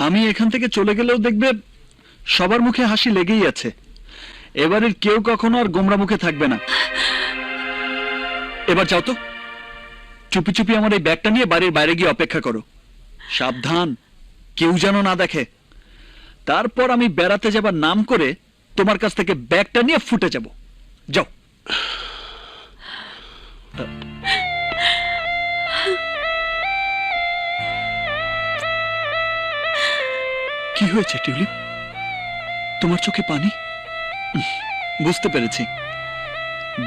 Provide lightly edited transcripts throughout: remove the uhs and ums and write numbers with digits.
আমি এখান থেকে চলে গেলেও দেখবে সবার মুখে হাসি লেগেই আছে। এবারের কেউ কখনো আর গোমরা মুখে থাকবে না। এবার যাও তো, চুপি চুপি আমার এই ব্যাগটা নিয়ে বাড়ির বাইরে গিয়ে অপেক্ষা করো। সাবধান, কেউ যেন না দেখে। তারপর আমি বেড়াতে যাবার নাম করে তোমার কাছ থেকে ব্যাগটা নিয়ে ফুটে যাব। যাও। কি হয়েছে টিউলিপ, তোমার চোখে পানি? বুঝতে পেরেছি,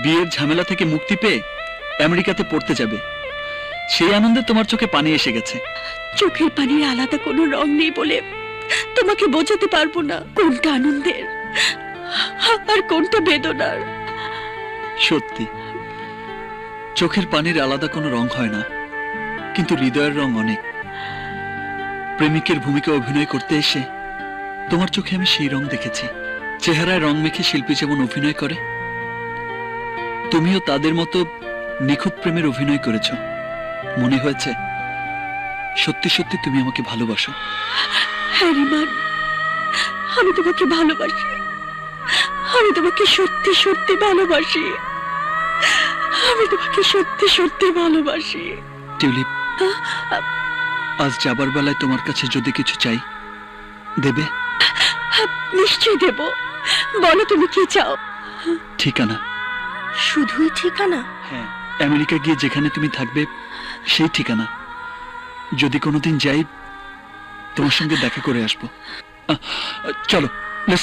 বিয়ের ঝামেলা থেকে মুক্তি পেয়ে আমেরিকাতে পড়তে যাবে, সেই আনন্দে তোমার চোখে পানি এসে গেছে। চোখের পানির আলাদা কোনো রং নেই বলে তোমাকে বোঝাতে পারবো না কোনটা আনন্দের আর কোনটা বেদনার। সত্যি, চোখের পানির আলাদা কোনো রং হয় না, কিন্তু হৃদয়ের রং অনেক। প্রেমিকের ভূমিকা অভিনয় করতে এসে তোমার চোখে আমি সেই রং দেখেছি। চেহারায় রং মেখে শিল্পী যেমন অভিনয় করে, তুমিও তাদের মতো নিখুঁত প্রেমের অভিনয় করেছ। মনে হয়েছে সত্যি সত্যি তুমি আমাকে ভালোবাসো। হ্যাঁ রিমান, আমি তোমাকে ভালোবাসি। আমি তোমাকে সত্যি সত্যি ভালোবাসি। আমি তোমাকে সত্যি সত্যি ভালোবাসি। টিউলিপ, আজ যাবার বেলায় তোমার কাছে যদি কিছু চাই, দেবে? নিশ্চয়ই দেব। বলো তুমি কি চাও? ঠিকানা। শুধুই ঠিকানা? হ্যাঁ, আমেরিকা গিয়ে যেখানে তুমি থাকবে সেই ঠিকানা। যদি কোনোদিন যাই, তোমার সঙ্গে দেখা করে আসবো। চলো, লেটস